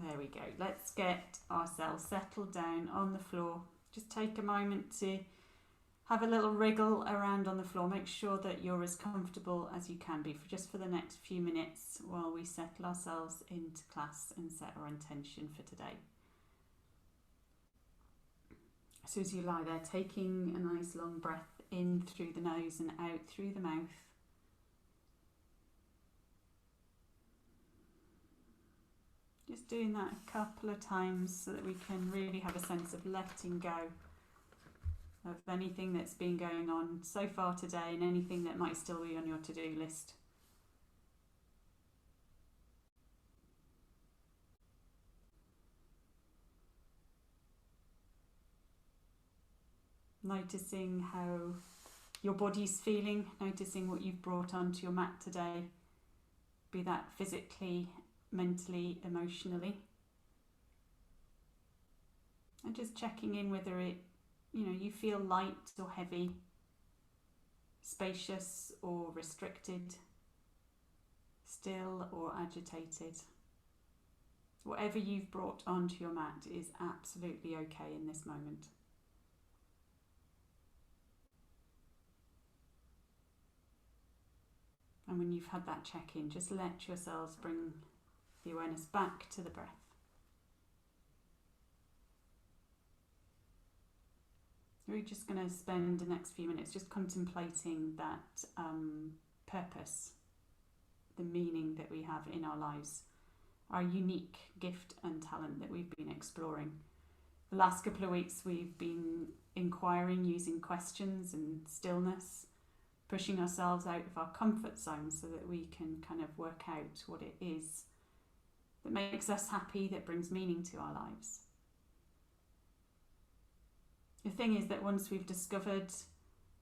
There we go. Let's get ourselves settled down on the floor. Just take a moment to have a little wriggle around on the floor. Make sure that you're as comfortable as you can be for the next few minutes while we settle ourselves into class and set our intention for today. So as you lie there, taking a nice long breath in through the nose and out through the mouth. Just doing that a couple of times so that we can really have a sense of letting go of anything that's been going on so far today and anything that might still be on your to-do list. Noticing how your body's feeling, noticing what you've brought onto your mat today, be that physically, mentally, emotionally. And just checking in whether you feel light or heavy, spacious or restricted, still or agitated. Whatever you've brought onto your mat is absolutely okay in this moment. And when you've had that check-in, just let yourselves bring the awareness back to the breath. We're just going to spend the next few minutes just contemplating that purpose, the meaning that we have in our lives, our unique gift and talent that we've been exploring. The last couple of weeks we've been inquiring using questions and stillness, pushing ourselves out of our comfort zone so that we can kind of work out what it is that makes us happy, that brings meaning to our lives. The thing is that once we've discovered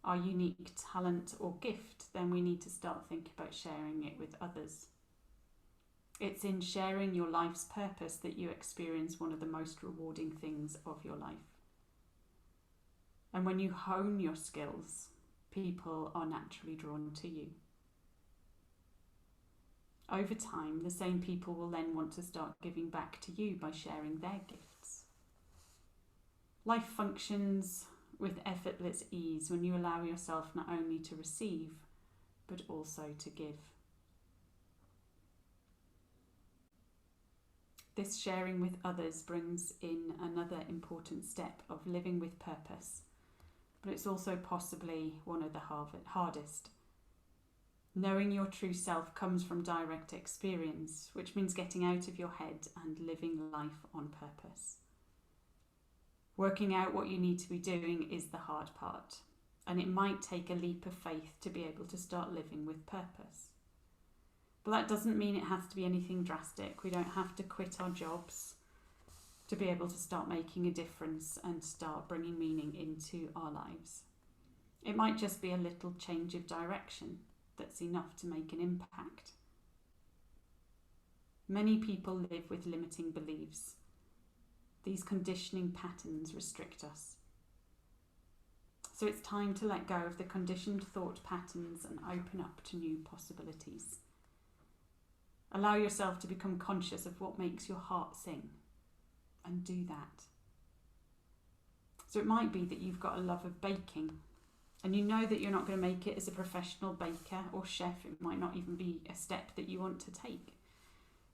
our unique talent or gift, then we need to start thinking about sharing it with others. It's in sharing your life's purpose that you experience one of the most rewarding things of your life. And when you hone your skills, people are naturally drawn to you. Over time, the same people will then want to start giving back to you by sharing their gifts. Life functions with effortless ease when you allow yourself not only to receive, but also to give. This sharing with others brings in another important step of living with purpose, but it's also possibly one of the hardest. Knowing your true self comes from direct experience, which means getting out of your head and living life on purpose. Working out what you need to be doing is the hard part, and it might take a leap of faith to be able to start living with purpose. But that doesn't mean it has to be anything drastic. We don't have to quit our jobs to be able to start making a difference and start bringing meaning into our lives. It might just be a little change of direction that's enough to make an impact. Many people live with limiting beliefs. These conditioning patterns restrict us. So it's time to let go of the conditioned thought patterns and open up to new possibilities. Allow yourself to become conscious of what makes your heart sing, and do that. So it might be that you've got a love of baking, and you know that you're not going to make it as a professional baker or chef. It might not even be a step that you want to take.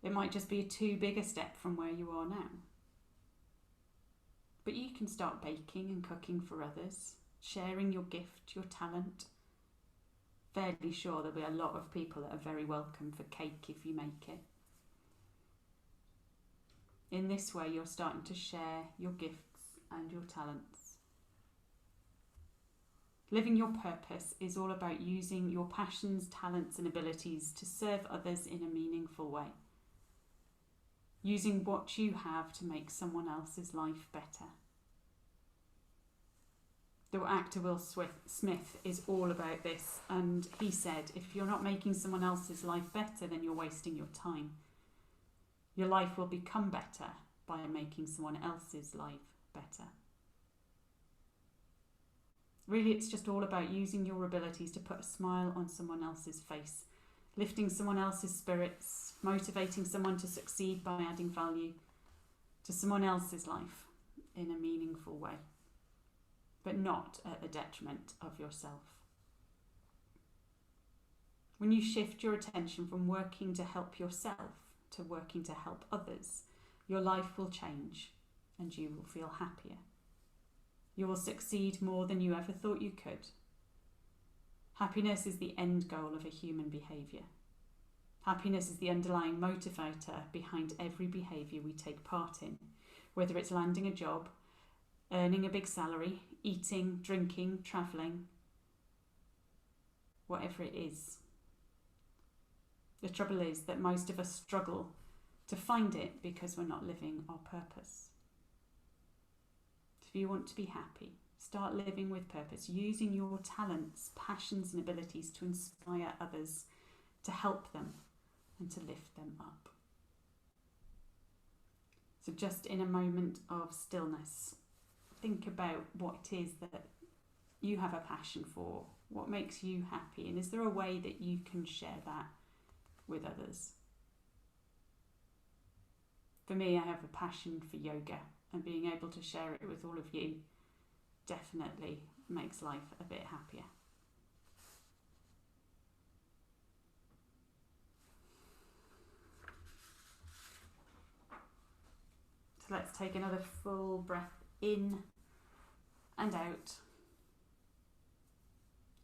It might just be a too big a step from where you are now. But you can start baking and cooking for others, sharing your gift, your talent. Fairly sure there'll be a lot of people that are very welcome for cake if you make it. In this way, you're starting to share your gifts and your talents. Living your purpose is all about using your passions, talents, and abilities to serve others in a meaningful way. Using what you have to make someone else's life better. The actor Will Smith is all about this, and he said, if you're not making someone else's life better, then you're wasting your time. Your life will become better by making someone else's life better. Really, it's just all about using your abilities to put a smile on someone else's face, lifting someone else's spirits, motivating someone to succeed by adding value, to someone else's life in a meaningful way, but not at the detriment of yourself. When you shift your attention from working to help yourself to working to help others, your life will change and you will feel happier. You will succeed more than you ever thought you could. Happiness is the end goal of a human behaviour. Happiness is the underlying motivator behind every behaviour we take part in, whether it's landing a job, earning a big salary, eating, drinking, travelling, whatever it is. The trouble is that most of us struggle to find it because we're not living our purpose. If you want to be happy, start living with purpose, using your talents, passions and abilities to inspire others, to help them and to lift them up. So just in a moment of stillness, think about what it is that you have a passion for, what makes you happy, and is there a way that you can share that with others? For me, I have a passion for yoga, and being able to share it with all of you definitely makes life a bit happier. So let's take another full breath in and out,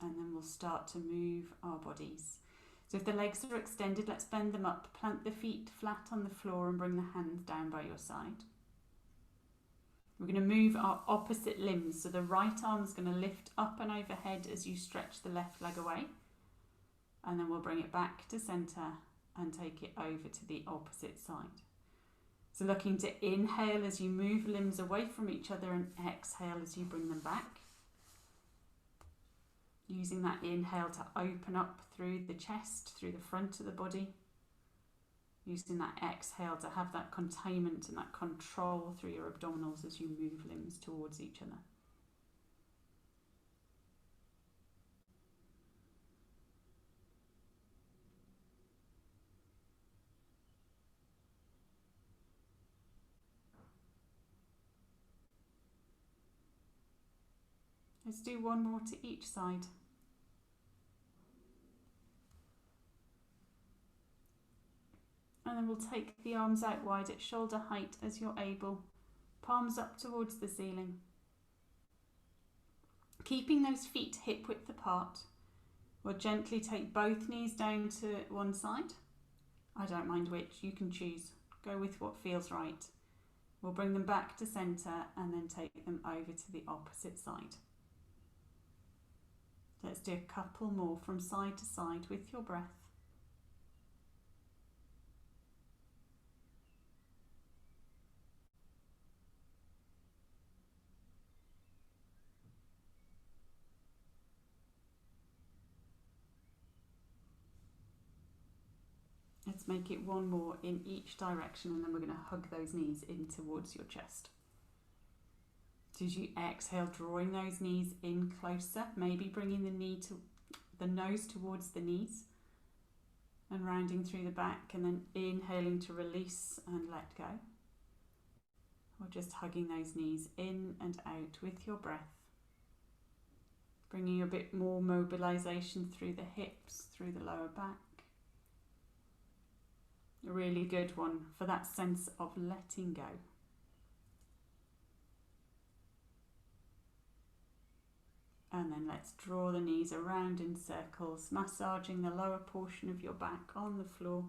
and then we'll start to move our bodies. So if the legs are extended, let's bend them up, plant the feet flat on the floor and bring the hands down by your side. We're going to move our opposite limbs, so the right arm is going to lift up and overhead as you stretch the left leg away, and then we'll bring it back to centre and take it over to the opposite side. So looking to inhale as you move limbs away from each other and exhale as you bring them back. Using that inhale to open up through the chest, through the front of the body. Using that exhale to have that containment and that control through your abdominals as you move limbs towards each other. Let's do one more to each side. And then we'll take the arms out wide at shoulder height as you're able, palms up towards the ceiling. Keeping those feet hip width apart, we'll gently take both knees down to one side. I don't mind which, you can choose. Go with what feels right. We'll bring them back to centre and then take them over to the opposite side. Let's do a couple more from side to side with your breath. Let's make it one more in each direction, and then we're going to hug those knees in towards your chest. So as you exhale, drawing those knees in closer, maybe bringing the nose towards the knees and rounding through the back, and then inhaling to release and let go. Or just hugging those knees in and out with your breath. Bringing a bit more mobilization through the hips, through the lower back. A really good one for that sense of letting go. And then let's draw the knees around in circles, massaging the lower portion of your back on the floor.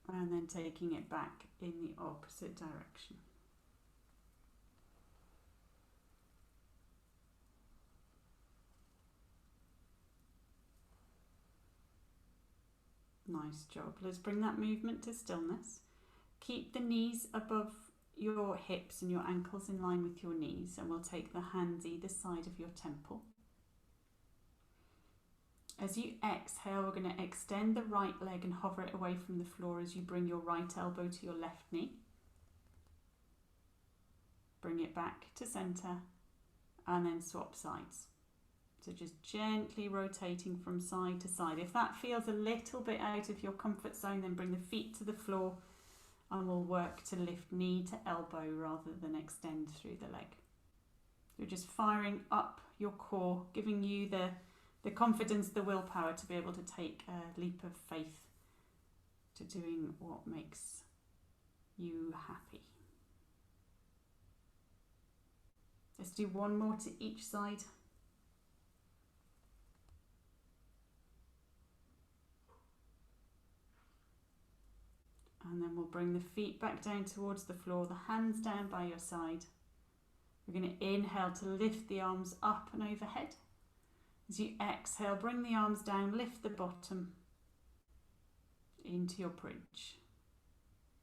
And then taking it back in the opposite direction. Nice job. Let's bring that movement to stillness. Keep the knees above your hips and your ankles in line with your knees, and we'll take the hands either side of your temple. As you exhale, we're going to extend the right leg and hover it away from the floor as you bring your right elbow to your left knee. Bring it back to centre and then swap sides. So just gently rotating from side to side. If that feels a little bit out of your comfort zone, then bring the feet to the floor and we'll work to lift knee to elbow rather than extend through the leg. So just firing up your core, giving you the confidence, the willpower to be able to take a leap of faith to doing what makes you happy. Let's do one more to each side. And then we'll bring the feet back down towards the floor, the hands down by your side. We're going to inhale to lift the arms up and overhead. As you exhale, bring the arms down, lift the bottom into your bridge.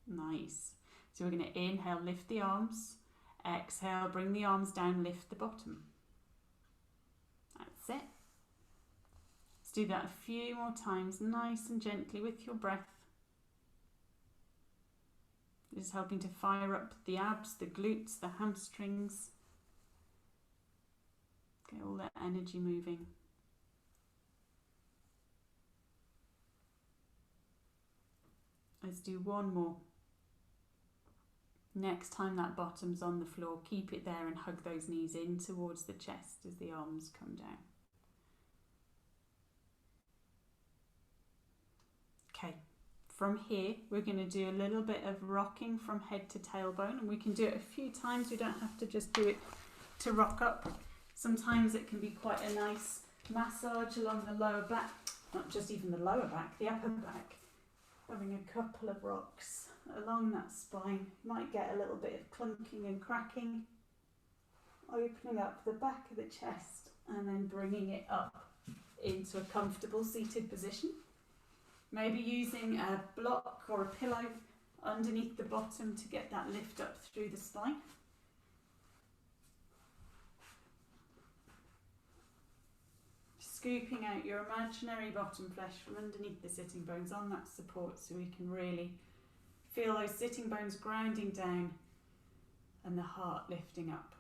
Nice. So we're going to inhale, lift the arms. Exhale, bring the arms down, lift the bottom. That's it. Let's do that a few more times, nice and gently with your breath. Just helping to fire up the abs, the glutes, the hamstrings. Get all that energy moving. Let's do one more. Next time that bottom's on the floor, keep it there and hug those knees in towards the chest as the arms come down. Okay, from here we're going to do a little bit of rocking from head to tailbone, and we can do it a few times. We don't have to just do it to rock up. Sometimes it can be quite a nice massage along the lower back, not just even the lower back, the upper back. Having a couple of rocks along that spine. You might get a little bit of clunking and cracking, opening up the back of the chest and then bringing it up into a comfortable seated position. Maybe using a block or a pillow underneath the bottom to get that lift up through the spine. Scooping out your imaginary bottom flesh from underneath the sitting bones on that support so we can really feel those sitting bones grounding down and the heart lifting up.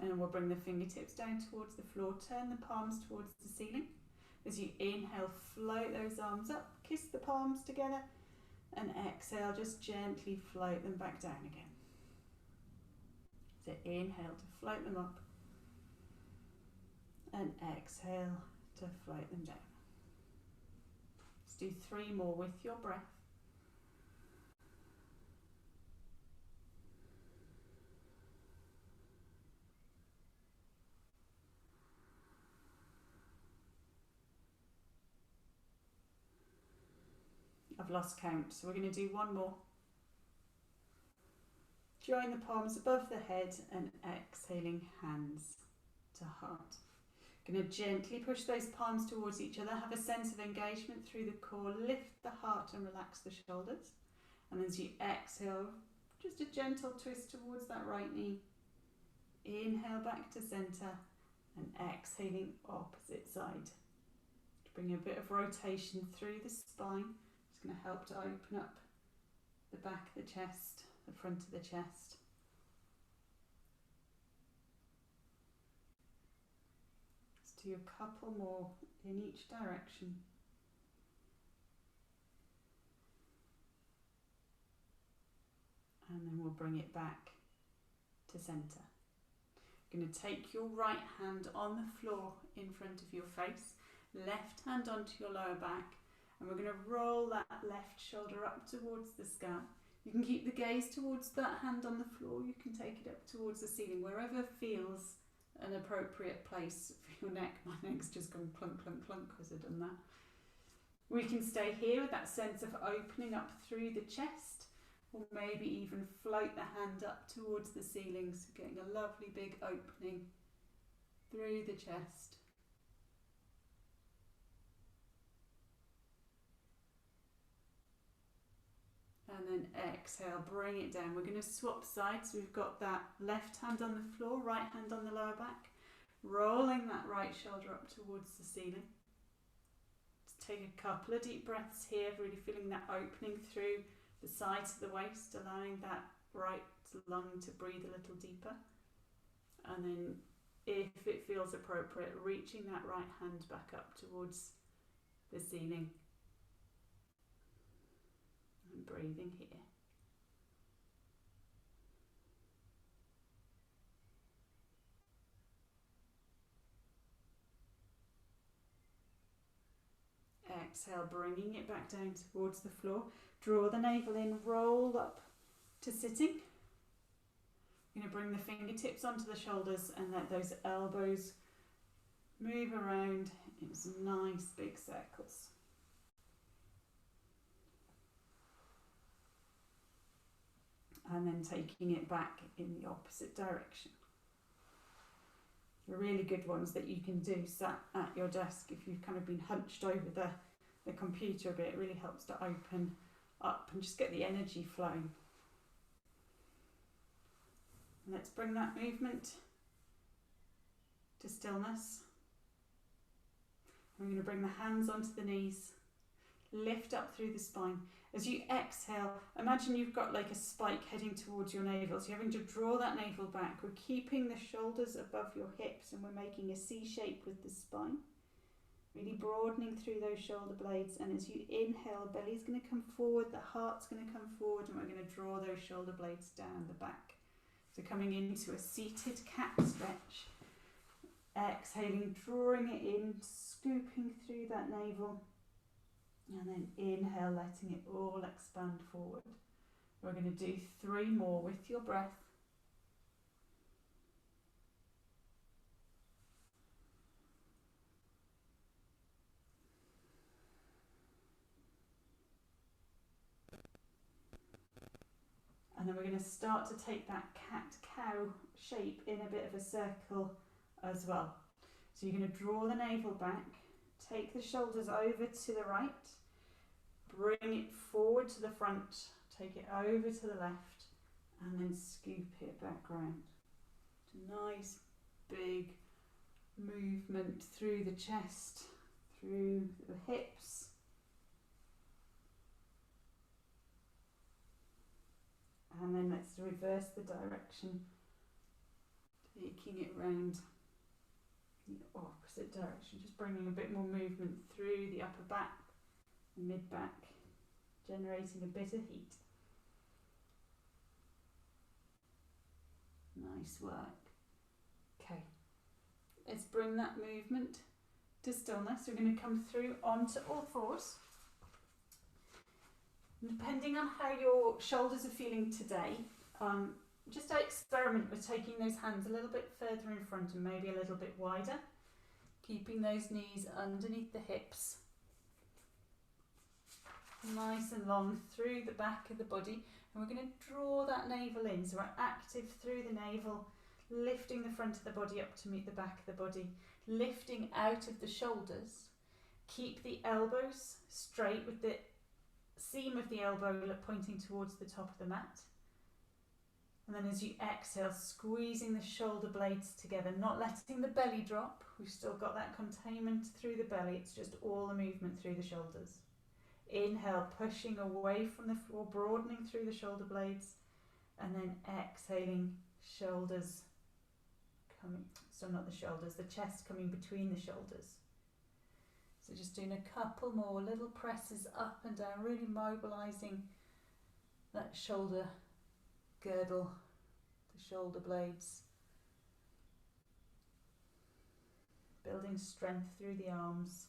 And we'll bring the fingertips down towards the floor, turn the palms towards the ceiling. As you inhale, float those arms up, kiss the palms together, and exhale, just gently float them back down again. So inhale to float them up, and exhale to float them down. Let's do 3 more with your breath. I've lost count, so we're going to do 1 more. Join the palms above the head and exhaling, hands to heart. Going to gently push those palms towards each other. Have a sense of engagement through the core. Lift the heart and relax the shoulders. And as you exhale, just a gentle twist towards that right knee. Inhale back to centre and exhaling opposite side. Bring a bit of rotation through the spine. It's going to help to open up the back of the chest, the front of the chest. Let's do a couple more in each direction. And then we'll bring it back to centre. You're going to take your right hand on the floor in front of your face, left hand onto your lower back, and we're going to roll that left shoulder up towards the sky. You can keep the gaze towards that hand on the floor. You can take it up towards the ceiling, wherever feels an appropriate place for your neck. My neck's just gone clunk, clunk, clunk as I've done that. We can stay here with that sense of opening up through the chest, or maybe even float the hand up towards the ceiling, so getting a lovely big opening through the chest. And then exhale, bring it down. We're going to swap sides. We've got that left hand on the floor, right hand on the lower back, rolling that right shoulder up towards the ceiling. Just take a couple of deep breaths here, really feeling that opening through the sides of the waist, allowing that right lung to breathe a little deeper. And then if it feels appropriate, reaching that right hand back up towards the ceiling and breathing here. Exhale, bringing it back down towards the floor. Draw the navel in, roll up to sitting. You're going to bring the fingertips onto the shoulders and let those elbows move around in some nice big circles. And then taking it back in the opposite direction. The really good ones that you can do sat at your desk if you've kind of been hunched over the computer a bit. It really helps to open up and just get the energy flowing. And let's bring that movement to stillness. We're going to bring the hands onto the knees, lift up through the spine. As you exhale, imagine you've got like a spike heading towards your navel. So you're having to draw that navel back. We're keeping the shoulders above your hips and we're making a C shape with the spine. Really broadening through those shoulder blades. And as you inhale, belly's going to come forward, the heart's going to come forward, and we're going to draw those shoulder blades down the back. So coming into a seated cat stretch. Exhaling, drawing it in, scooping through that navel. And then inhale, letting it all expand forward. We're going to do 3 more with your breath. And then we're going to start to take that cat-cow shape in a bit of a circle as well. So you're going to draw the navel back, take the shoulders over to the right, bring it forward to the front, take it over to the left, and then scoop it back round. Nice big movement through the chest, through the hips. And then let's reverse the direction, taking it round the opposite direction, just bringing a bit more movement through the upper back, the mid back, generating a bit of heat. Nice work. Okay, let's bring that movement to stillness. We're going to come through onto all fours. Depending on how your shoulders are feeling today, just experiment with taking those hands a little bit further in front and maybe a little bit wider, keeping those knees underneath the hips, nice and long through the back of the body. And we're going to draw that navel in, so we're active through the navel, lifting the front of the body up to meet the back of the body, lifting out of the shoulders. Keep the elbows straight with the seam of the elbow pointing towards the top of the mat. And then as you exhale, squeezing the shoulder blades together, not letting the belly drop. We've still got that containment through the belly. It's just all the movement through the shoulders. Inhale, pushing away from the floor, broadening through the shoulder blades. And then exhaling, shoulders coming, so not the shoulders, the chest coming between the shoulders. So just doing a couple more little presses up and down, really mobilising that shoulder girdle, the shoulder blades. Building strength through the arms.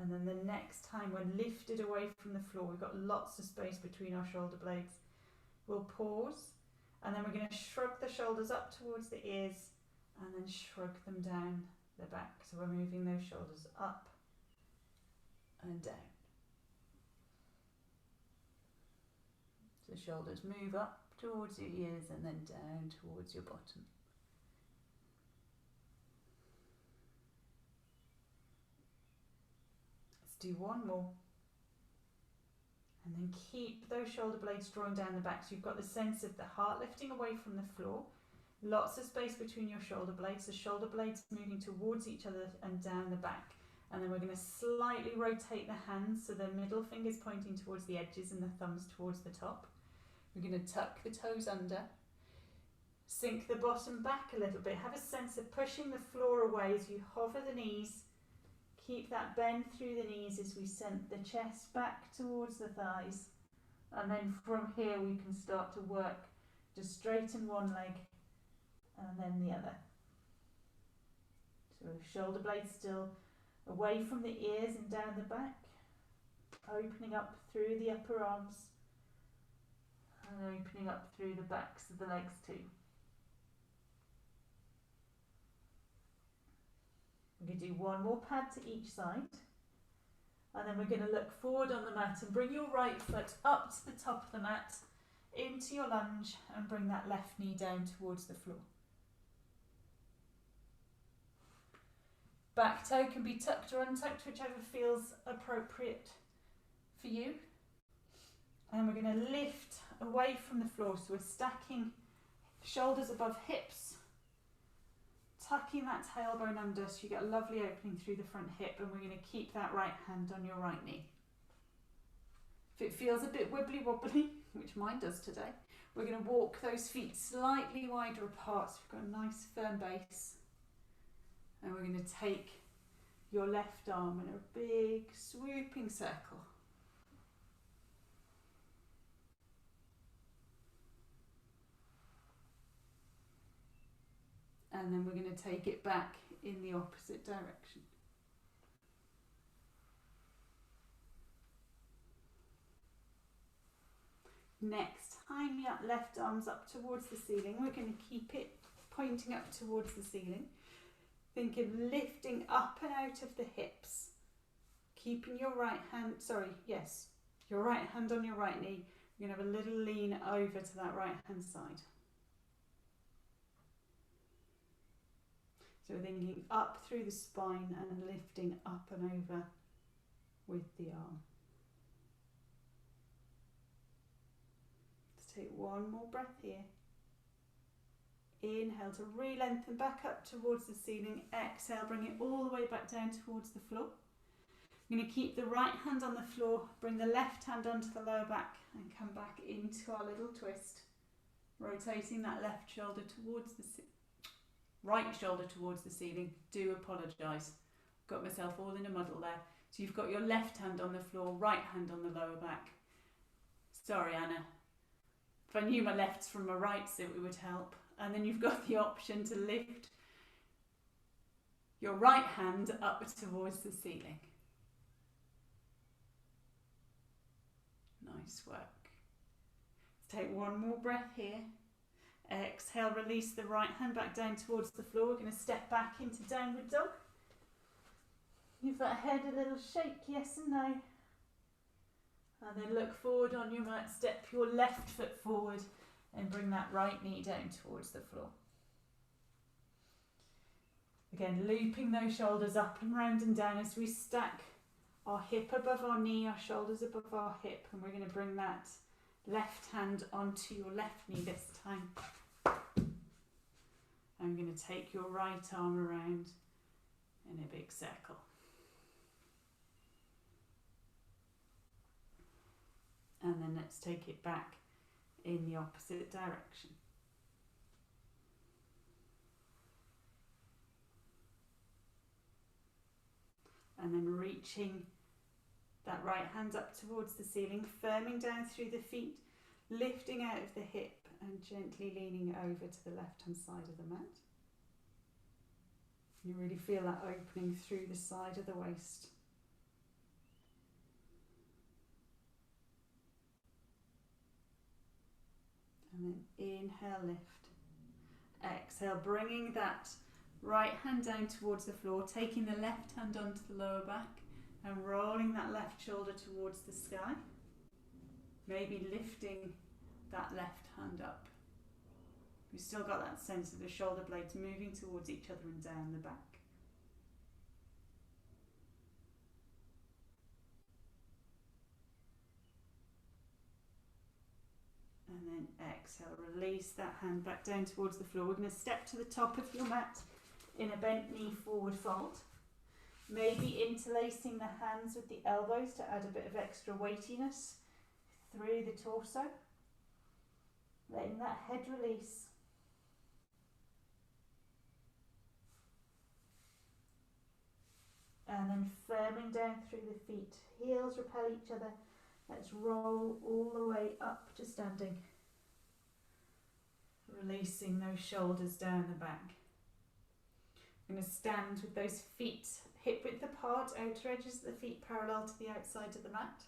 And then the next time we're lifted away from the floor, we've got lots of space between our shoulder blades. We'll pause, and then we're going to shrug the shoulders up towards the ears and then shrug them down the back. So we're moving those shoulders up and down. So the shoulders move up towards your ears and then down towards your bottom. Do 1 more, and then keep those shoulder blades drawing down the back, so you've got the sense of the heart lifting away from the floor, lots of space between your shoulder blades, the shoulder blades moving towards each other and down the back. And then we're going to slightly rotate the hands, so the middle finger's pointing towards the edges and the thumbs towards the top. We're going to tuck the toes under, Sink the bottom back a little bit. Have a sense of pushing the floor away as you hover the knees. Keep that bend through the knees as we send the chest back towards the thighs. And then from here we can start to work. Just straighten one leg and then the other. So shoulder blades still away from the ears and down the back. Opening up through the upper arms. And opening up through the backs of the legs too. We're going to do one more pad to each side. And then we're going to look forward on the mat and bring your right foot up to the top of the mat, into your lunge, and bring that left knee down towards the floor. Back toe can be tucked or untucked, whichever feels appropriate for you. And we're going to lift away from the floor, so we're stacking shoulders above hips, tucking that tailbone under so you get a lovely opening through the front hip, and we're going to keep that right hand on your right knee. If it feels a bit wibbly wobbly, which mine does today, we're going to walk those feet slightly wider apart so we've got a nice firm base. And we're going to take your left arm in a big swooping circle. And then we're going to take it back in the opposite direction. Next, high up, left arms up towards the ceiling. We're going to keep it pointing up towards the ceiling. Think of lifting up and out of the hips. Keeping your right hand, your right hand on your right knee. You're going to have a little lean over to that right hand side. So we're thinking up through the spine and lifting up and over with the arm. Let's take one more breath here. Inhale to re-lengthen back up towards the ceiling. Exhale, bring it all the way back down towards the floor. I'm going to keep the right hand on the floor, bring the left hand onto the lower back and come back into our little twist. Rotating that left shoulder towards the right shoulder towards the ceiling. Do apologise. Got myself all in a muddle there. So you've got your left hand on the floor, right hand on the lower back. Sorry, Anna. If I knew my lefts from my rights, it would help. And then you've got the option to lift your right hand up towards the ceiling. Nice work. Let's take one more breath here. Exhale, release the right hand back down towards the floor. We're going to step back into downward dog. Give that head a little shake, yes and no. And then look forward on your mat, step your left foot forward and bring that right knee down towards the floor. Again, looping those shoulders up and round and down as we stack our hip above our knee, our shoulders above our hip, and we're going to bring that left hand onto your left knee this time. I'm going to take your right arm around in a big circle. And then let's take it back in the opposite direction. And then reaching that right hand up towards the ceiling, firming down through the feet, lifting out of the hip and gently leaning over to the left hand side of the mat. You really feel that opening through the side of the waist. And then inhale, lift. Exhale, bringing that right hand down towards the floor, taking the left hand onto the lower back and rolling that left shoulder towards the sky. Maybe lifting that left hand up. We've still got that sense of the shoulder blades moving towards each other and down the back. And then exhale, release that hand back down towards the floor. We're going to step to the top of your mat in a bent knee forward fold. Maybe interlacing the hands with the elbows to add a bit of extra weightiness through the torso. Letting that head release. And then firming down through the feet. Heels repel each other. Let's roll all the way up to standing. Releasing those shoulders down the back. I'm going to stand with those feet hip width apart, outer edges of the feet parallel to the outside of the mat.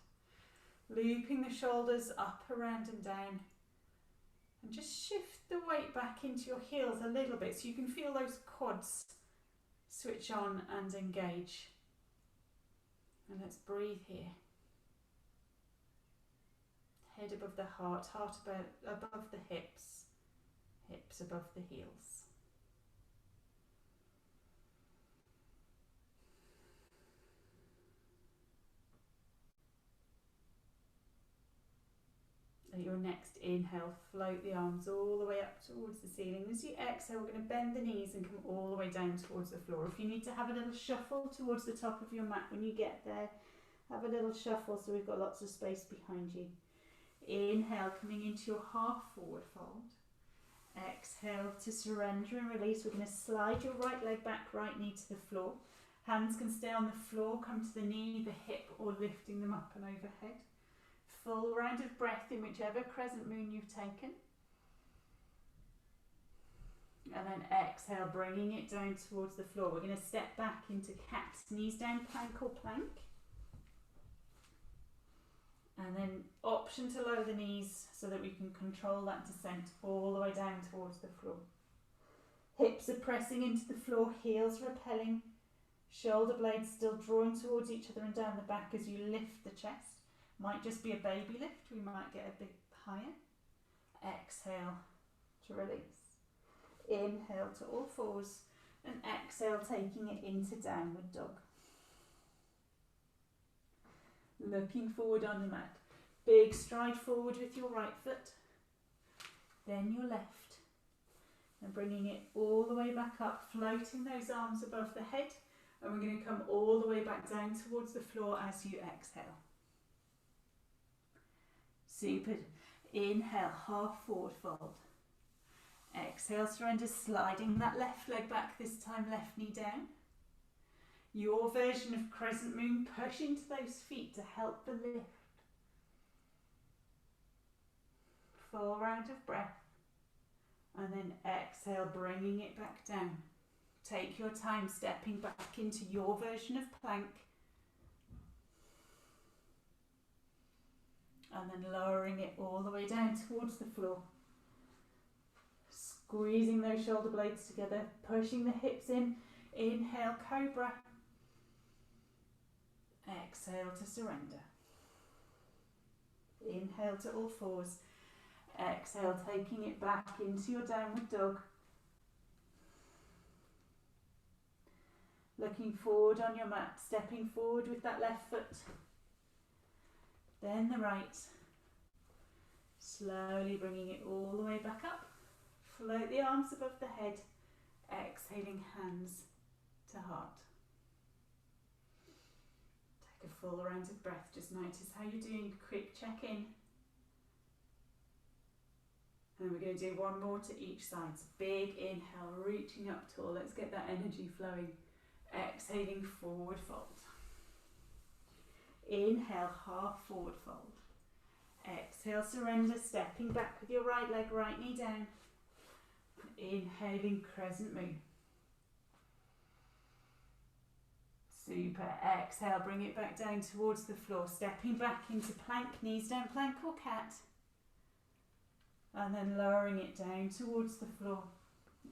Looping the shoulders up, around and down. And just shift the weight back into your heels a little bit so you can feel those quads switch on and engage. And let's breathe here. Head above the heart, heart above the hips, hips above the heels. At your next inhale, float the arms all the way up towards the ceiling. As you exhale, we're going to bend the knees and come all the way down towards the floor. If you need to have a little shuffle towards the top of your mat when you get there, have a little shuffle so we've got lots of space behind you. Inhale, coming into your half forward fold. Exhale to surrender and release. We're going to slide your right leg back, right knee to the floor. Hands can stay on the floor, come to the knee, the hip, or lifting them up and overhead. Full round of breath in whichever crescent moon you've taken. And then exhale, bringing it down towards the floor. We're going to step back into cat, knees down, plank or plank. And then option to lower the knees so that we can control that descent all the way down towards the floor. Hips are pressing into the floor, heels repelling, shoulder blades still drawing towards each other and down the back as you lift the chest. Might just be a baby lift, we might get a bit higher. Exhale to release. Inhale to all fours and exhale, taking it into downward dog. Looking forward on the mat. Big stride forward with your right foot, then your left. And bringing it all the way back up, floating those arms above the head. And we're going to come all the way back down towards the floor as you exhale. Super. Inhale, half forward fold. Exhale, surrender, sliding that left leg back, this time left knee down. Your version of crescent moon, push into those feet to help the lift. Full round of breath. And then exhale, bringing it back down. Take your time stepping back into your version of plank. And then lowering it all the way down towards the floor. Squeezing those shoulder blades together, pushing the hips in. Inhale, cobra. Exhale to surrender. Inhale to all fours. Exhale, taking it back into your downward dog. Looking forward on your mat, stepping forward with that left foot. Then the right. Slowly bringing it all the way back up. Float the arms above the head. Exhaling, hands to heart. Take a full round of breath. Just notice how you're doing. Quick check-in. And we're going to do one more to each side. So big inhale, reaching up tall. Let's get that energy flowing. Exhaling, forward fold. Inhale, half forward fold. Exhale, surrender, stepping back with your right leg, right knee down. Inhaling, crescent moon. Super. Exhale, bring it back down towards the floor. Stepping back into plank, knees down, plank or cat. And then lowering it down towards the floor.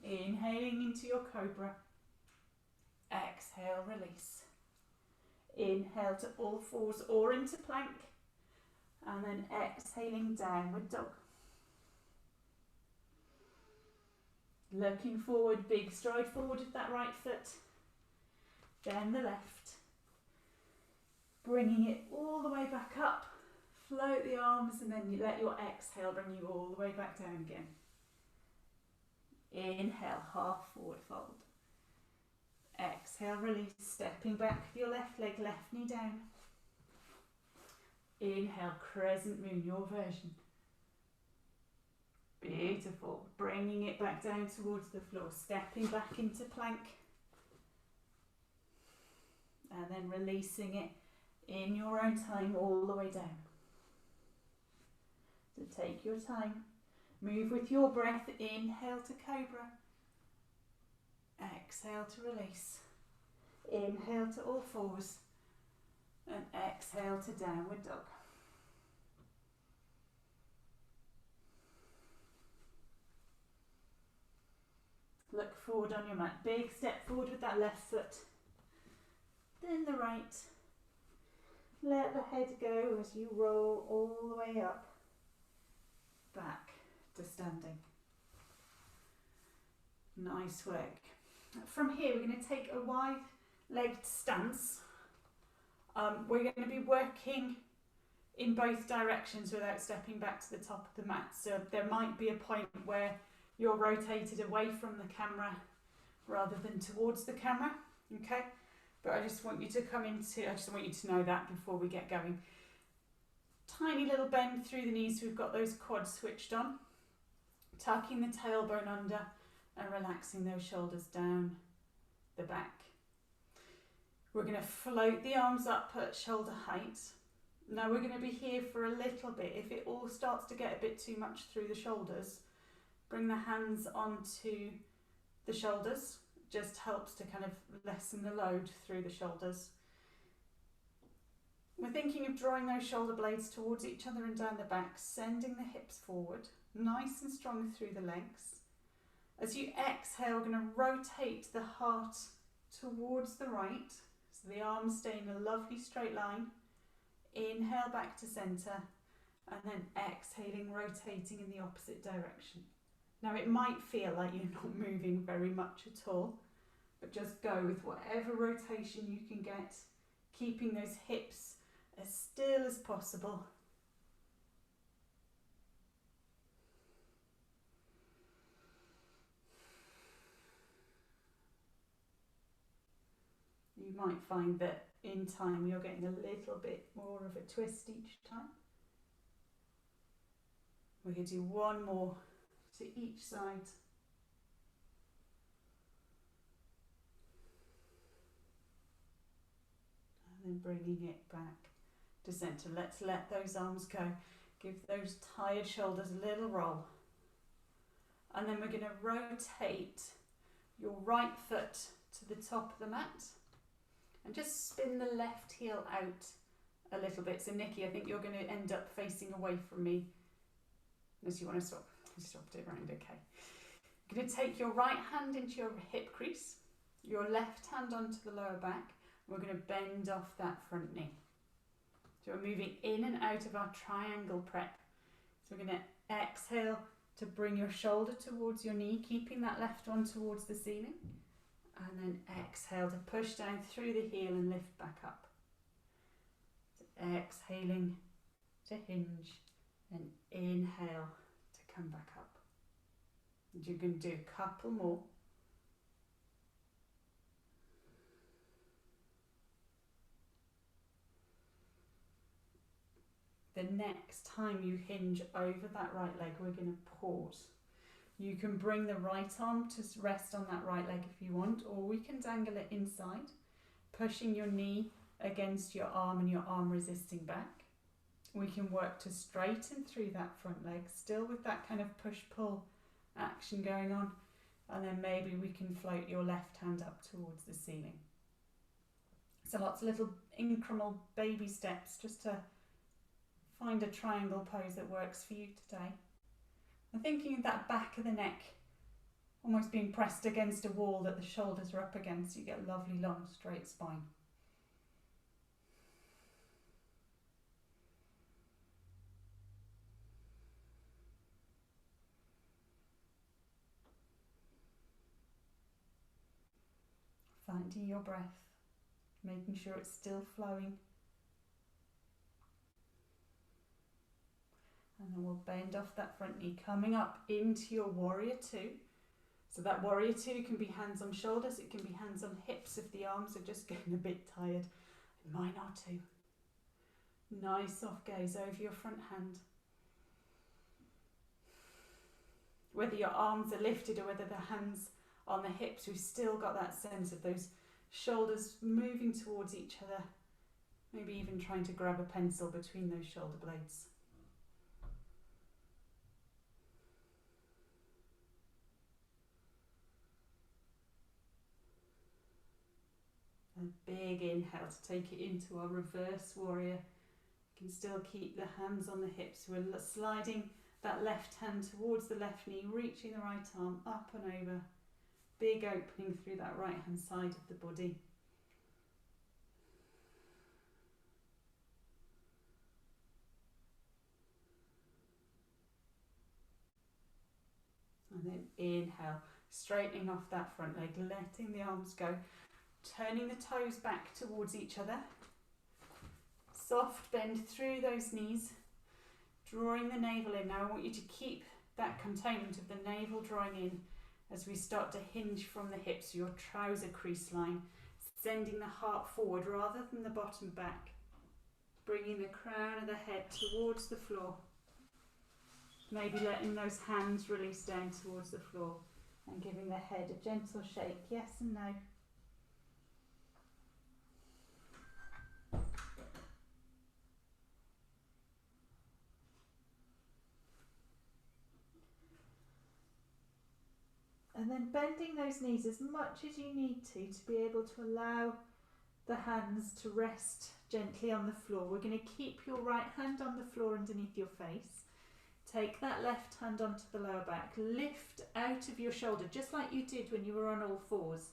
Inhaling into your cobra. Exhale, release. Inhale to all fours or into plank. And then exhaling, downward dog. Looking forward, big stride forward with that right foot. Then the left. Bringing it all the way back up. Float the arms and then you let your exhale bring you all the way back down again. Inhale, half forward fold. Exhale, release, stepping back with your left leg, left knee down. Inhale, crescent moon, your version. Beautiful. Bringing it back down towards the floor, stepping back into plank. and then releasing it in your own time all the way down. So take your time, move with your breath, inhale to cobra, exhale to release, inhale to all fours, and exhale to downward dog. Look forward on your mat, big step forward with that left foot, then the right. Let the head go as you roll all the way up, back to standing. Nice work. From here we're going to take a wide-legged stance. We're going to be working in both directions without stepping back to the top of the mat. So there might be a point where you're rotated away from the camera rather than towards the camera, okay? But I just want you to know that before we get going. Tiny little bend through the knees, so we've got those quads switched on. Tucking the tailbone under and relaxing those shoulders down the back. We're going to float the arms up at shoulder height. Now we're going to be here for a little bit. If it all starts to get a bit too much through the shoulders, bring the hands onto the shoulders. Just helps to kind of lessen the load through the shoulders. We're thinking of drawing those shoulder blades towards each other and down the back, sending the hips forward, nice and strong through the legs. As you exhale, we're going to rotate the heart towards the right, so the arms stay in a lovely straight line. Inhale back to centre, and then exhaling, rotating in the opposite direction. Now it might feel like you're not moving very much at all, but just go with whatever rotation you can get, keeping those hips as still as possible. You might find that in time you're getting a little bit more of a twist each time. We're going to do one more to each side. And then bringing it back to centre. Let's let those arms go. Give those tired shoulders a little roll. And then we're going to rotate your right foot to the top of the mat. And just spin the left heel out a little bit. So Nikki, I think you're going to end up facing away from me. Unless you want to swap it around, okay. You're going to take your right hand into your hip crease, your left hand onto the lower back. We're going to bend off that front knee. So we're moving in and out of our triangle prep. So we're going to exhale to bring your shoulder towards your knee, keeping that left one towards the ceiling. And then exhale to push down through the heel and lift back up. So exhaling to hinge and inhale to come back up. And you can do a couple more. The next time you hinge over that right leg, we're going to pause. You can bring the right arm to rest on that right leg if you want, or we can dangle it inside, pushing your knee against your arm and your arm resisting back. We can work to straighten through that front leg, still with that kind of push-pull action going on, and then maybe we can float your left hand up towards the ceiling. So lots of little incremental baby steps just to find a triangle pose that works for you today. I'm thinking of that back of the neck almost being pressed against a wall that the shoulders are up against. You get a lovely long straight spine. Finding your breath, making sure it's still flowing. And then we'll bend off that front knee, coming up into your warrior two. So that warrior two can be hands on shoulders, it can be hands on hips if the arms are just getting a bit tired. Mine are too. Nice soft gaze over your front hand. Whether your arms are lifted or whether the hands on the hips, we've still got that sense of those shoulders moving towards each other, maybe even trying to grab a pencil between those shoulder blades. A big inhale to take it into our reverse warrior. You can still keep the hands on the hips. We're sliding that left hand towards the left knee, reaching the right arm up and over. Big opening through that right hand side of the body. And then inhale, straightening off that front leg, letting the arms go, turning the toes back towards each other. Soft bend through those knees, drawing the navel in. Now I want you to keep that containment of the navel drawing in as we start to hinge from the hips, your trouser crease line, sending the heart forward rather than the bottom back, bringing the crown of the head towards the floor. Maybe letting those hands release down towards the floor and giving the head a gentle shake, yes and no. And then bending those knees as much as you need to be able to allow the hands to rest gently on the floor. We're going to keep your right hand on the floor underneath your face. Take that left hand onto the lower back. Lift out of your shoulder, just like you did when you were on all fours.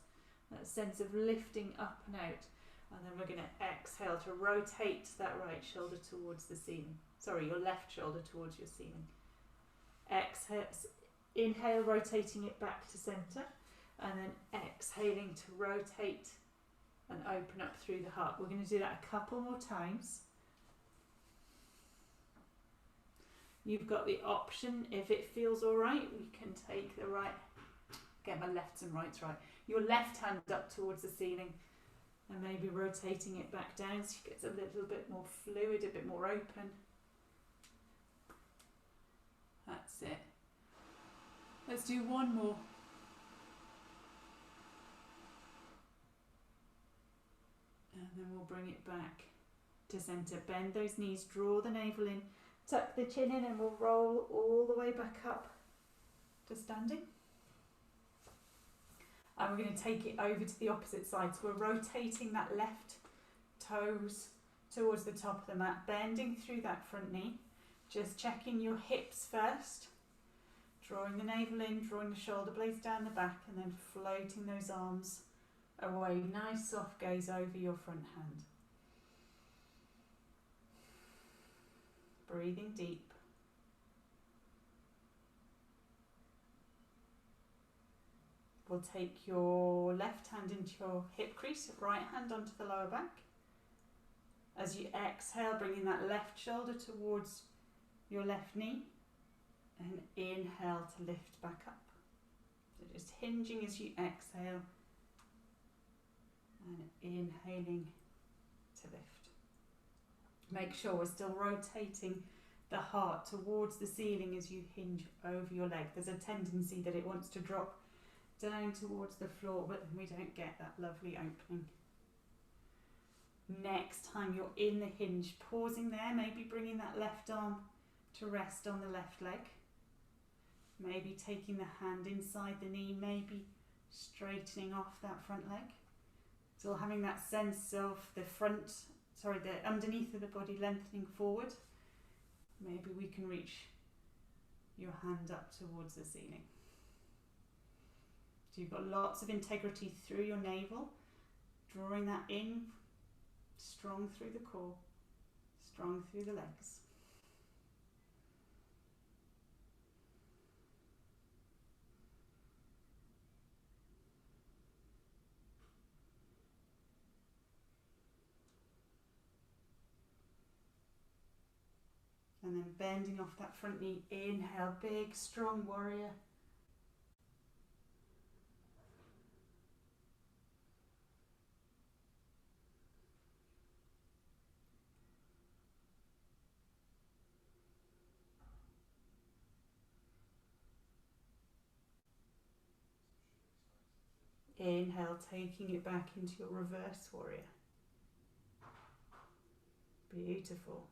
That sense of lifting up and out. And then we're going to exhale to rotate that right shoulder towards the ceiling. Sorry, your left shoulder towards your ceiling. Exhale, inhale, rotating it back to centre. And then exhaling to rotate and open up through the heart. We're going to do that a couple more times. You've got the option, if it feels all right, we can take the right, get my lefts and rights right. Your left hand up towards the ceiling and maybe rotating it back down so it gets a little bit more fluid, a bit more open. That's it. Let's do one more. And then we'll bring it back to centre. Bend those knees, draw the navel in. Tuck the chin in and we'll roll all the way back up to standing. And we're going to take it over to the opposite side. So we're rotating that left toes towards the top of the mat, bending through that front knee. Just checking your hips first. Drawing the navel in, drawing the shoulder blades down the back and then floating those arms away. Nice soft gaze over your front hand. Breathing deep. We'll take your left hand into your hip crease, right hand onto the lower back. As you exhale, bringing that left shoulder towards your left knee. And inhale to lift back up. So just hinging as you exhale. And inhaling to lift. Make sure we're still rotating the heart towards the ceiling as you hinge over your leg. There's a tendency that it wants to drop down towards the floor, but we don't get that lovely opening. Next time you're in the hinge, pausing there, maybe bringing that left arm to rest on the left leg. Maybe taking the hand inside the knee, maybe straightening off that front leg. Still having that sense of the underneath of the body lengthening forward. Maybe we can reach your hand up towards the ceiling. So you've got lots of integrity through your navel, drawing that in, strong through the core, strong through the legs. And then bending off that front knee, inhale, big, strong warrior. Inhale, taking it back into your reverse warrior. Beautiful.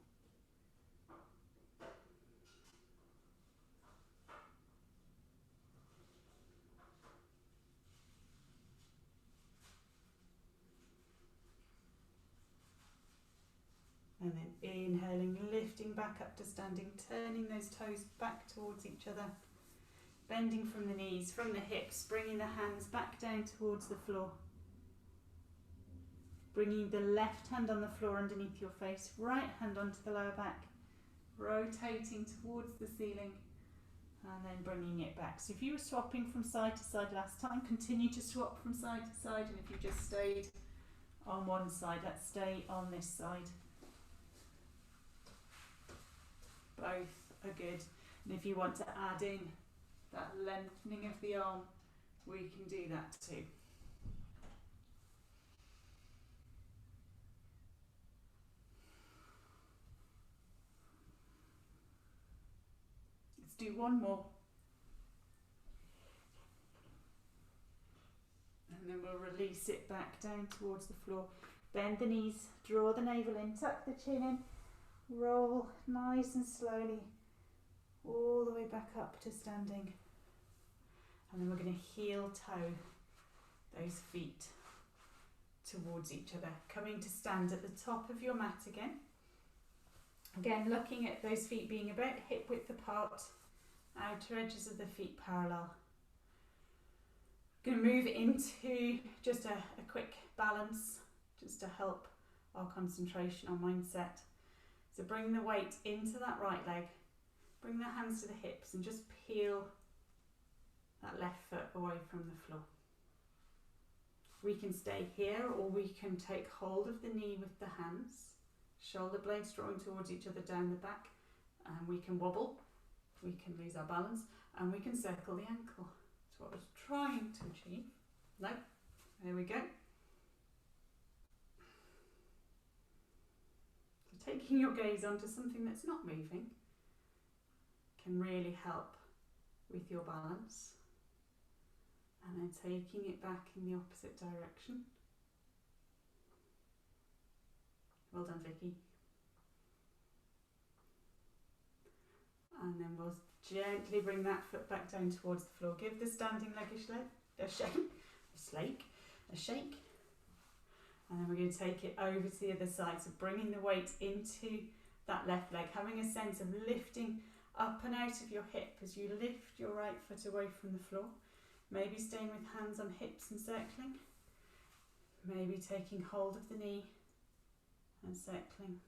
And then inhaling, lifting back up to standing, turning those toes back towards each other, bending from the knees, from the hips, bringing the hands back down towards the floor. Bringing the left hand on the floor underneath your face, right hand onto the lower back, rotating towards the ceiling, and then bringing it back. So if you were swapping from side to side last time, continue to swap from side to side, and if you just stayed on one side, let's stay on this side. Both are good. And if you want to add in that lengthening of the arm, we can do that too. Let's do one more. And then we'll release it back down towards the floor. Bend the knees, draw the navel in, tuck the chin in. Roll nice and slowly all the way back up to standing. And then we're going to heel toe those feet towards each other. Coming to stand at the top of your mat again. Again, looking at those feet being about hip width apart, outer edges of the feet parallel. Going to move into just a quick balance, just to help our concentration, our mindset. So bring the weight into that right leg, bring the hands to the hips and just peel that left foot away from the floor. We can stay here or we can take hold of the knee with the hands, shoulder blades drawing towards each other down the back, and we can wobble, we can lose our balance, and we can circle the ankle. That's what I was trying to achieve. No, there we go. Taking your gaze onto something that's not moving can really help with your balance. And then taking it back in the opposite direction. Well done, Vicky. And then we'll gently bring that foot back down towards the floor. Give the standing leg a shake. And then we're going to take it over to the other side. So bringing the weight into that left leg, having a sense of lifting up and out of your hip as you lift your right foot away from the floor. Maybe staying with hands on hips and circling. Maybe taking hold of the knee and circling.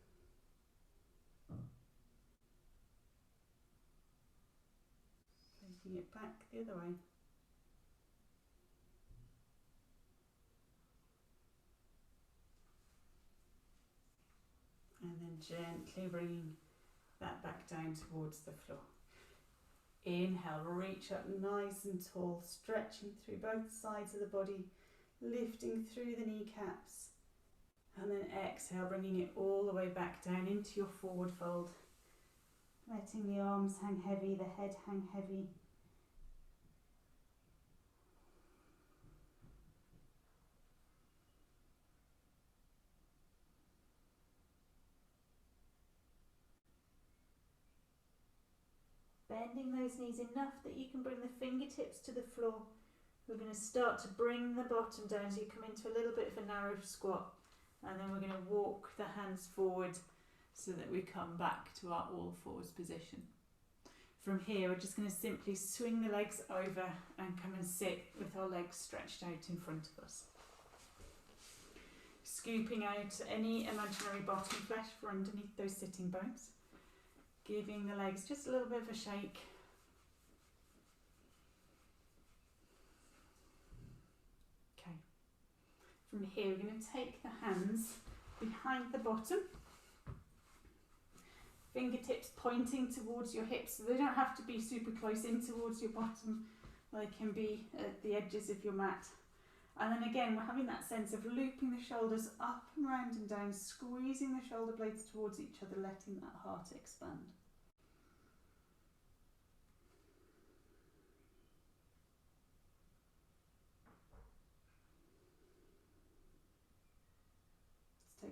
Taking it back the other way. And then gently bringing that back down towards the floor. Inhale, reach up nice and tall, stretching through both sides of the body, lifting through the kneecaps. And then exhale, bringing it all the way back down into your forward fold. Letting the arms hang heavy, the head hang heavy. Bending those knees enough that you can bring the fingertips to the floor. We're going to start to bring the bottom down so you come into a little bit of a narrow squat. And then we're going to walk the hands forward so that we come back to our all fours position. From here, we're just going to simply swing the legs over and come and sit with our legs stretched out in front of us. Scooping out any imaginary bottom flesh for underneath those sitting bones. Giving the legs just a little bit of a shake. Okay. From here, we're going to take the hands behind the bottom. Fingertips pointing towards your hips. So they don't have to be super close in towards your bottom. They can be at the edges of your mat. And then again, we're having that sense of looping the shoulders up and round and down, squeezing the shoulder blades towards each other, letting that heart expand.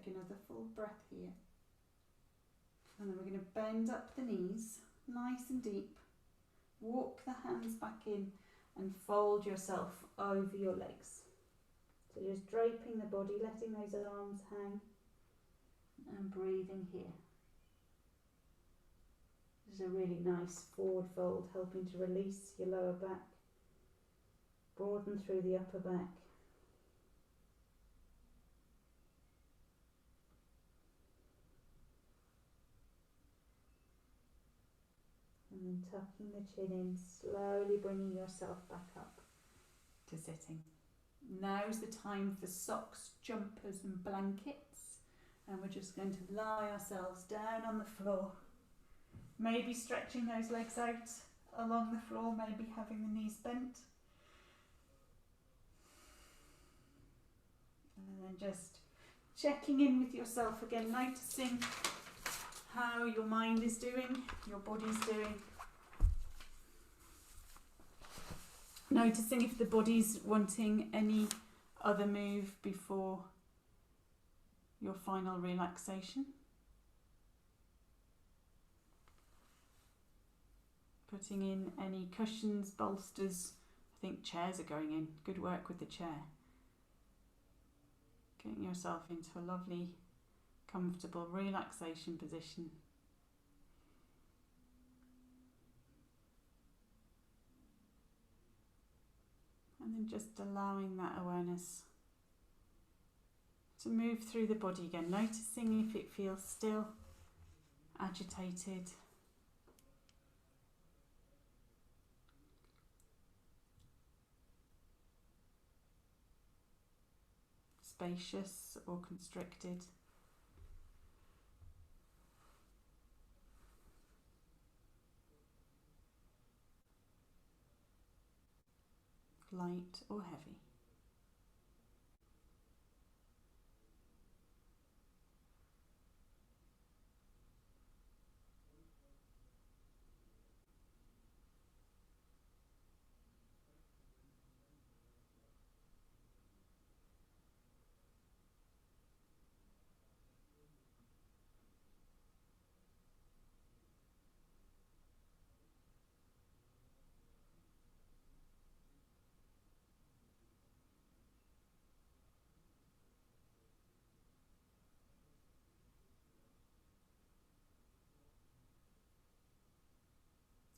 take another full breath here. And then we're going to bend up the knees, nice and deep. Walk the hands back in and fold yourself over your legs. So just draping the body, letting those arms hang and breathing here. This is a really nice forward fold, helping to release your lower back, broaden through the upper back. And then tucking the chin in, slowly bringing yourself back up to sitting. Now's the time for socks, jumpers and blankets. And we're just going to lie ourselves down on the floor. Maybe stretching those legs out along the floor, maybe having the knees bent. And then just checking in with yourself again, noticing how your mind is doing, your body's doing. Noticing if the body's wanting any other move before your final relaxation. Putting in any cushions, bolsters. I think chairs are going in. Good work with the chair. Getting yourself into a lovely, comfortable relaxation position. And then just allowing that awareness to move through the body again, noticing if it feels still, agitated, spacious or constricted. Light or heavy.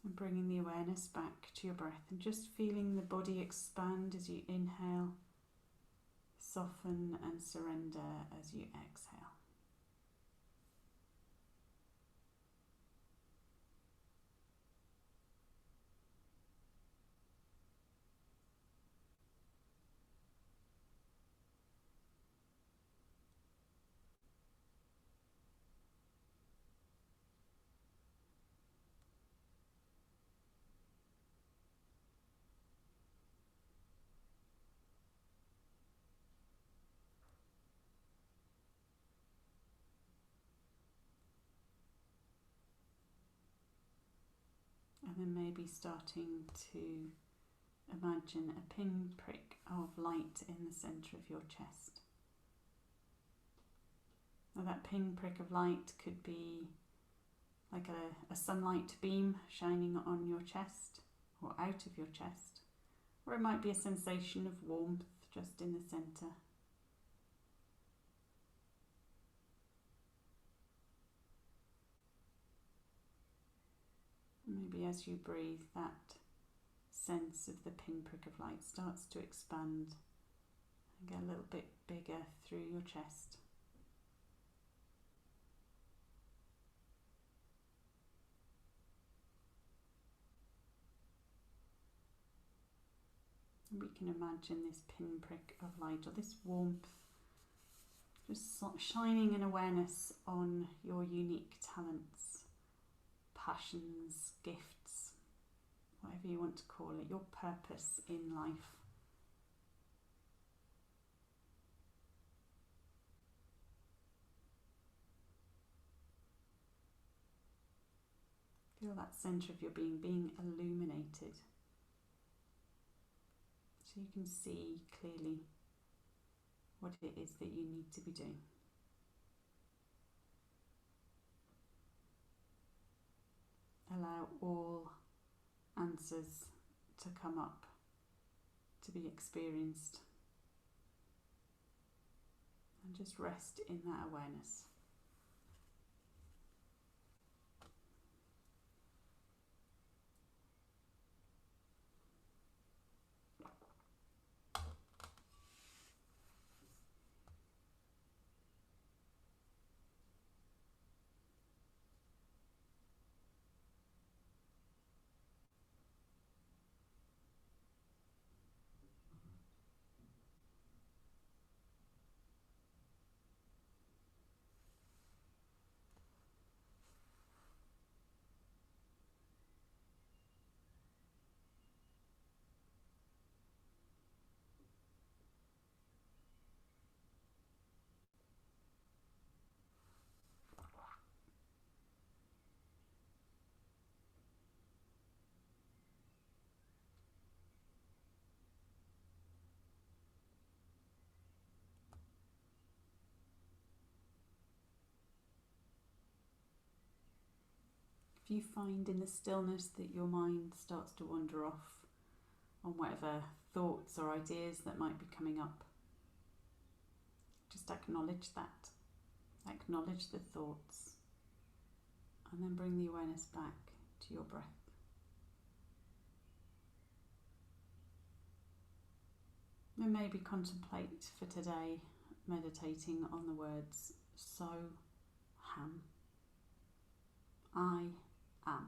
And bringing the awareness back to your breath and just feeling the body expand as you inhale, soften and surrender as you exhale. And then maybe starting to imagine a pinprick of light in the centre of your chest. Now that pinprick of light could be like a sunlight beam shining on your chest or out of your chest, or it might be a sensation of warmth just in the centre. Maybe as you breathe, that sense of the pinprick of light starts to expand and get a little bit bigger through your chest. And we can imagine this pinprick of light or this warmth just shining an awareness on your unique talents, passions, gifts, whatever you want to call it, your purpose in life. Feel that centre of your being illuminated, so you can see clearly what it is that you need to be doing. allow all answers to come up, to be experienced, and just rest in that awareness. If you find in the stillness that your mind starts to wander off on whatever thoughts or ideas that might be coming up, just acknowledge that. Acknowledge the thoughts, and then bring the awareness back to your breath. And maybe contemplate for today, meditating on the words So Ham. I am.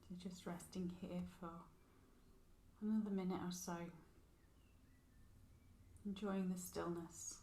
So just resting here for another minute or so, enjoying the stillness.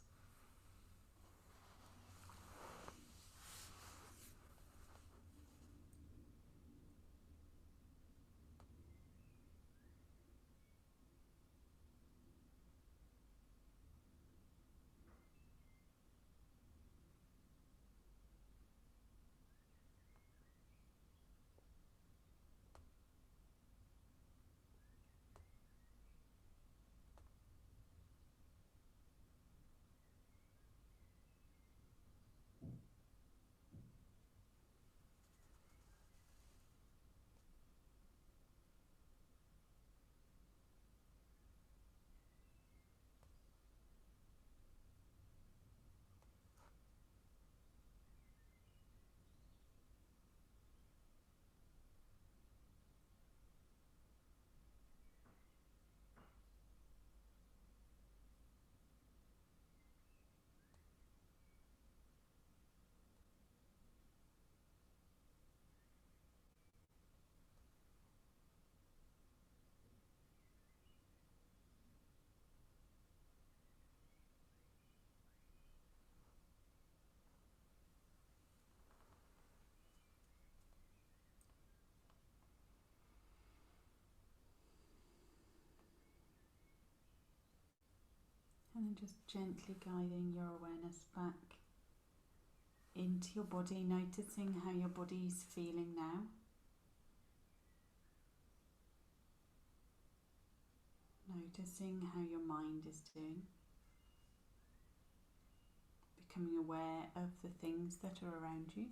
And then just gently guiding your awareness back into your body, noticing how your body is feeling now. Noticing how your mind is doing. Becoming aware of the things that are around you.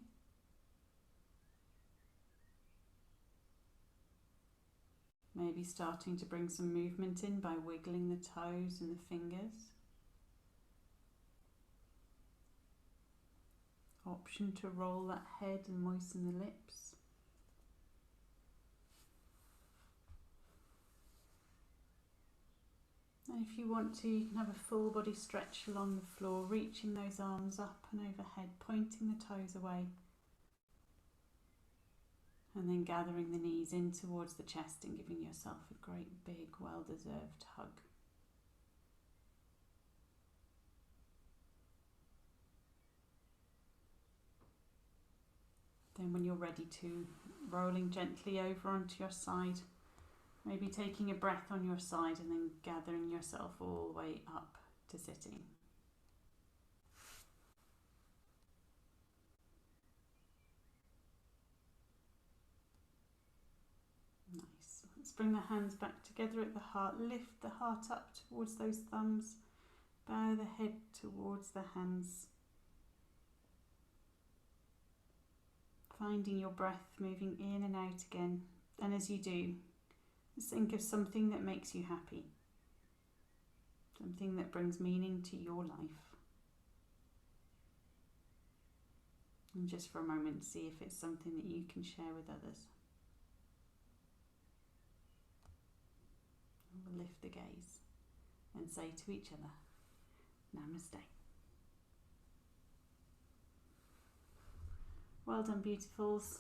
Maybe starting to bring some movement in by wiggling the toes and the fingers. Option to roll that head and moisten the lips. And if you want to, you can have a full body stretch along the floor, reaching those arms up and overhead, pointing the toes away. And then gathering the knees in towards the chest and giving yourself a great big, well-deserved hug. Then when you're ready to, rolling gently over onto your side, maybe taking a breath on your side and then gathering yourself all the way up to sitting. Nice. Let's bring the hands back together at the heart. Lift the heart up towards those thumbs. Bow the head towards the hands. Finding your breath moving in and out again. And as you do, just think of something that makes you happy. Something that brings meaning to your life. And just for a moment, see if it's something that you can share with others. And we'll lift the gaze and say to each other, Namaste. Well done, beautifuls.